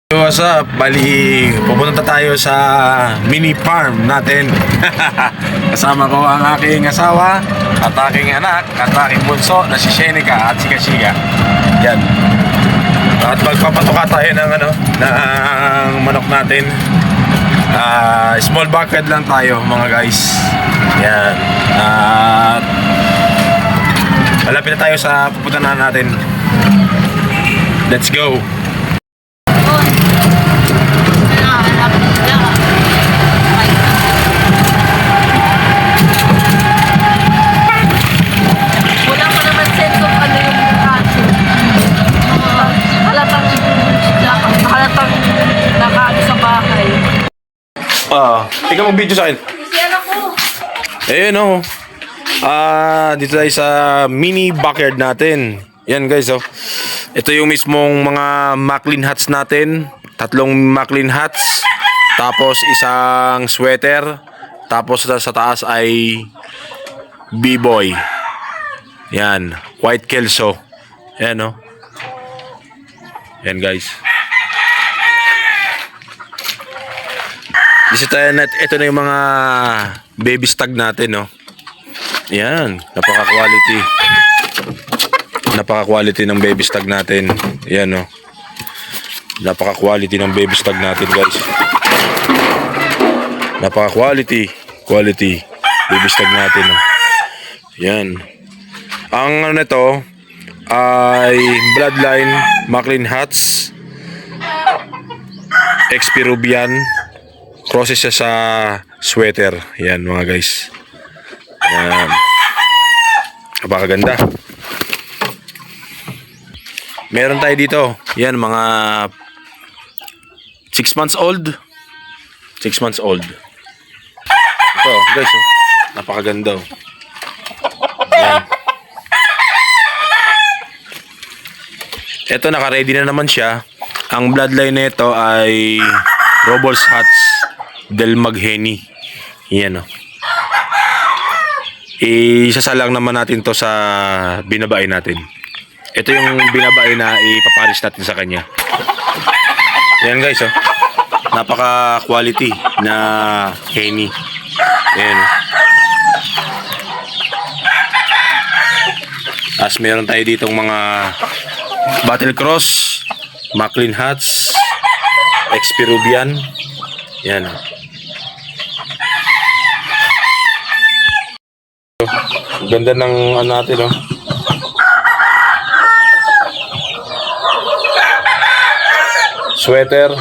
What's up? Bali, pupunta tayo sa mini farm natin. Kasama ko ang aking asawa at aking anak at aking bunso na si Shenika at si Kashika. Yan. At magpapatuka tayo ng ng manok natin. Small bucket lang tayo mga guys. Yan. At malapit na tayo sa pupuntahan natin. Let's go. Ikaw mag-video sa akin. Ayun oh. Dito tayo sa mini backyard natin. Yan guys oh. Ito yung mismong mga Maclean hats natin. 3 Maclean hats. Tapos isang sweater. Tapos sa taas ay B-boy. Yan. White Kelso. Yan oh. Yan guys. Ito na yung mga baby stag natin, no? Yan, napaka-quality. Napaka-quality ng baby stag natin. Yan, no? Napaka-quality ng baby stag natin, guys. Napaka-quality. Quality. Baby stag natin, no? Yan. Ang nito ay Bloodline Maclean hats. Ex-Peruvian. Crosses siya sa sweater. Yan mga guys. Yan. Napakaganda. Meron tayo dito. Yan mga 6 months old. 6 months old. Ito guys. Oh. Napakaganda. Oh. Yan. Ito naka-ready na naman siya. Ang bloodline nito ay Robles hats del Magheni. Yan o. Isasalang naman natin to sa binabae natin. Ito yung binabae na ipaparis natin sa kanya. Yan guys oh. Napaka quality na Heni. Yan. As meron tayo ditong mga Battle Cross, Maclean hats, Ex-Peruvian. Yan. Ganda ng natin, oh. Sweater.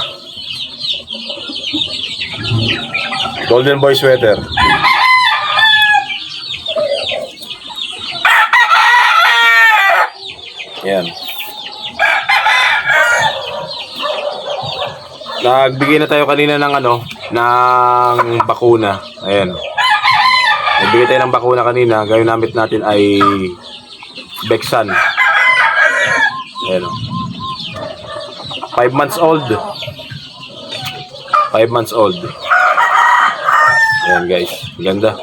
Golden Boy sweater. Yan. Nagbigay na tayo kanina ng ng bakuna. Ayan. Nagbigay tayo ng bakuna kanina. Gawin natin ay Bexan. Ayan. 5 months old. 5 months old. Ayan guys. Ganda.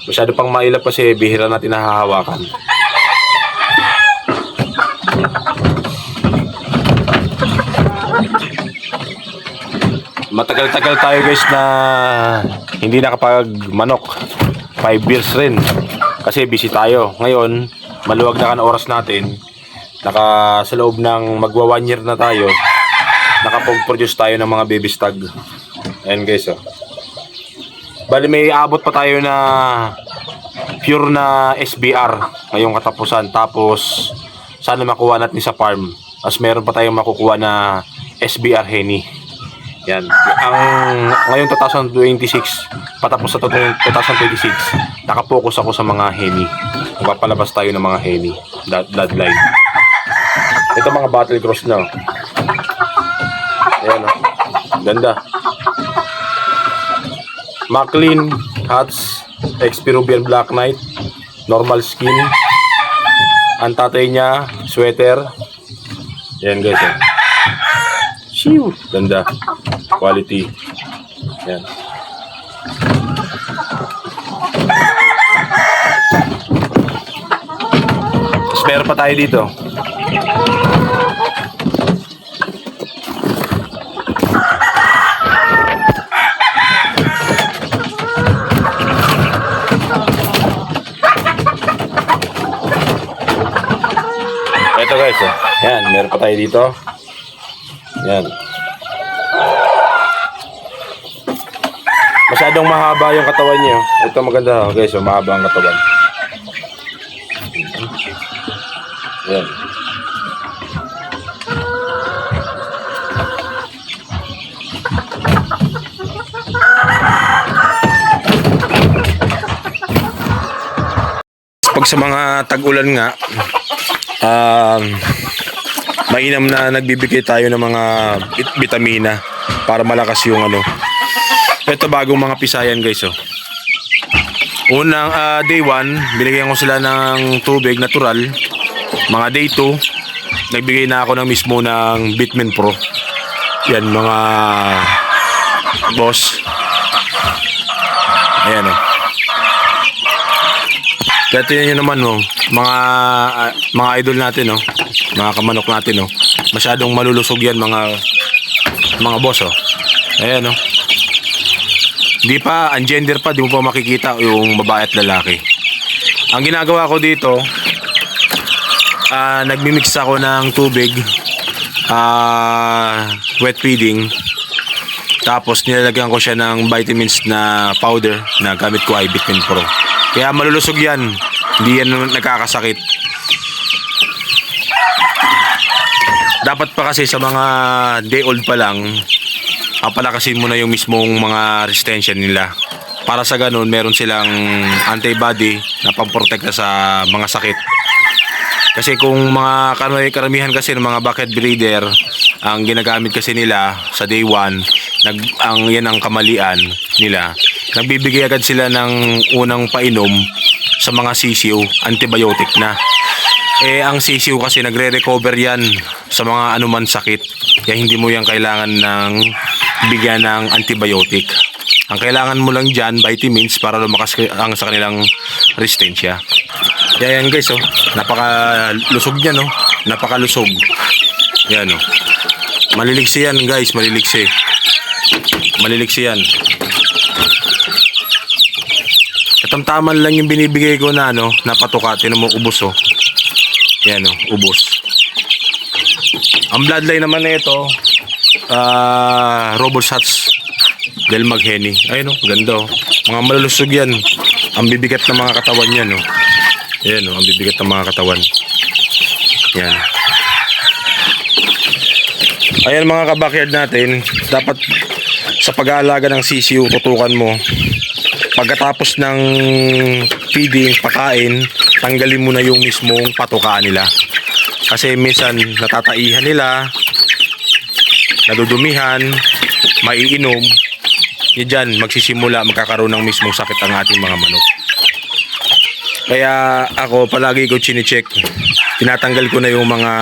Masyado pang mailap kasi bihira natin nahahawakan. Matagal-tagal tayo guys na hindi nakapag-manok. 5 years rin. Kasi busy tayo. Ngayon, maluwag na kan oras natin. Sa loob ng magwa 1 year na tayo, nakapag-produce tayo ng mga baby stag. Ayan guys oh. Bali may abot pa tayo na pure na SBR ngayong katapusan. Tapos sana makuha natin sa farm. As meron pa tayong makukuha na SBR Heni. Yan. Ang ngayong 2026, patapos sa 2026, nakapokus ako sa mga Heni. Magpapalabas tayo ng mga Heni, bloodline. Ito mga battle cross na. Ayan oh. Ganda. Maclean hats, Ex-Peruvian Black Knight, normal skin. Ang tatay niya, sweater. Ayan guys oh. Shiw. Ganda. Quality. Yan. Spare pa tayo dito. Meron pa tayo dito. Yan. Masyadong mahaba yung katawan niya. Ito maganda, guys. So, mahaba ang katawan. Yan. Pag sa mga tag-ulan nga, mainam na nagbibigay tayo ng mga vitamina para malakas yung ano. Ito bagong mga pisayan, guys. Oh. Unang day 1, binigyan ko sila ng tubig natural. Mga day 2, nagbigay na ako ng mismo ng Vitamin Pro. Yan mga boss. Ayan o. Kaya tingnan nyo naman mga idol natin mga kamanok natin masyadong malulusog yan mga boss Ayan Di pa, ungender pa, di mo pa makikita yung babae at lalaki. Ang ginagawa ko dito, nagmimix ako ng tubig, wet feeding, tapos nilalagyan ko siya ng vitamins na powder na gamit ko ay Vitamin Pro. Kaya malulusog yan, hindi yan nagkakasakit. Dapat pa kasi sa mga day old pa lang, papalakasin mo na yung mismong mga resistensya nila. Para sa ganun, meron silang antibody na pamprotekta sa mga sakit. Kasi kung mga karamihan kasi ng mga bucket breeder, ang ginagamit kasi nila sa day 1, yan ang kamalian nila. Nagbibigay agad sila ng unang painom sa mga sisiw, antibiotic na. Ang sisiw kasi nagre-recover yan sa mga anuman sakit. Kaya hindi mo yan kailangan ng bigyan ng antibiotic. Ang kailangan mo lang dyan, vitamins para lumakas ang sa kanilang resistensya. Kaya yan guys, napakalusog niya, napakalusog. Yan, Maliligsi yan guys, maliligsi. Maliligsi yan. Katamtaman lang yung binibigay ko na patuka. Tinan mo, ubos Yan ubos. Ang bloodline naman na ito, Robot Shots Del Magheni. Ayun ganda Mga malulusog yan. Ang bibigat ng mga katawan yan Ayan ang bibigat ng mga katawan. Yan. Ayan mga kabakyard natin, dapat sa pag-aalaga ng sisiw, tutukan mo. Pagkatapos ng feeding, pakain, tanggalin mo na yung mismong patukaan nila. Kasi minsan natataihan nila, nadudumihan, maiinom. Diyan magsisimula, magkakaroon ng mismong sakit ang ating mga manok. Kaya ako palagi ko chine-check. Tinatanggal ko na yung mga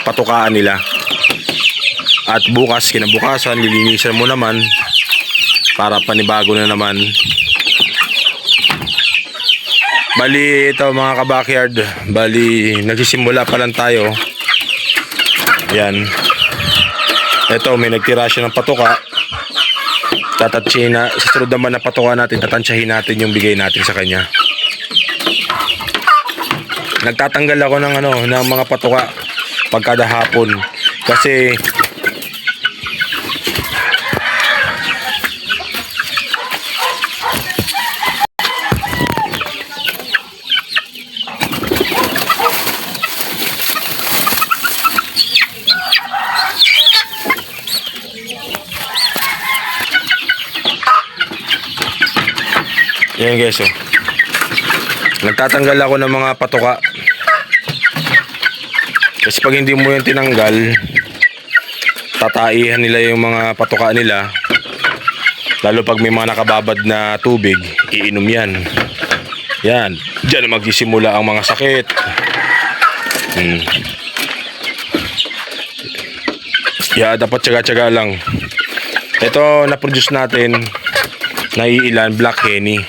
patukaan nila. At bukas, kinabukasan, lilinisan mo naman para panibago na naman. Bali ito mga kabakyard, bali nagsisimula pa lang tayo. Yan. Ito may nagtira siya ng patuka. Tatatsin na, sa sunod naman na patuka natin, tatansyahin natin yung bigay natin sa kanya. Nagtatanggal ako ng mga patuka pagkada hapon kasi yan guys nagtatanggal ako ng mga patuka kasi pag hindi mo yan tinanggal, tataihan nila yung mga patuka nila. Lalo pag may mga nakababad na tubig, iinom yan. Yan, dyan magsisimula ang mga sakit. Dapat tsaga-tsaga lang. Ito na-produce natin, naiilan, Black Henny.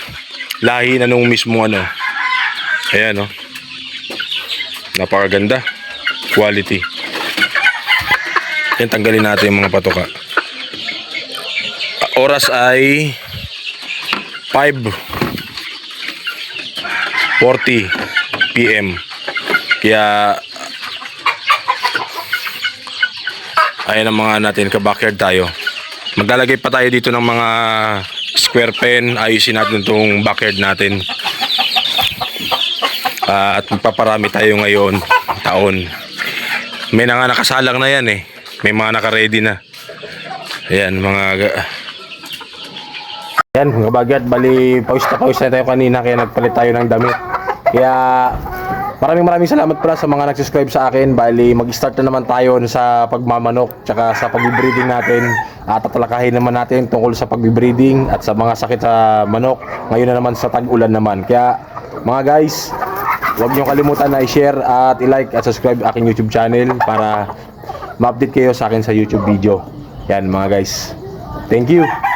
Lahi na nung mismo Ayan napakaganda. Quality. Yan, tanggalin natin yung mga patuka. Oras ay 5:40 PM. Kaya ayan ang mga natin, ka-backyard tayo. Maglalagay pa tayo dito ng mga square pen. Ayusin natin itong backyard natin. At magpaparami tayo ngayon taon. May na nga nakasalang na yan eh. May mga naka-ready na. Ayan Ayan mga backyard, bali pawis na tayo kanina kaya nagpalit tayo ng damit. Kaya maraming salamat pala sa mga nag-subscribe sa akin. Bali mag-start na naman tayo sa pagmamanok tsaka sa pag-breeding natin. At tatalakayin naman natin tungkol sa pag-breeding at sa mga sakit sa manok. Ngayon na naman sa tag-ulan naman. Kaya mga guys, huwag niyo kalimutan na i-share at i-like at subscribe aking YouTube channel para ma-update kayo sa akin sa YouTube video. Yan mga guys. Thank you.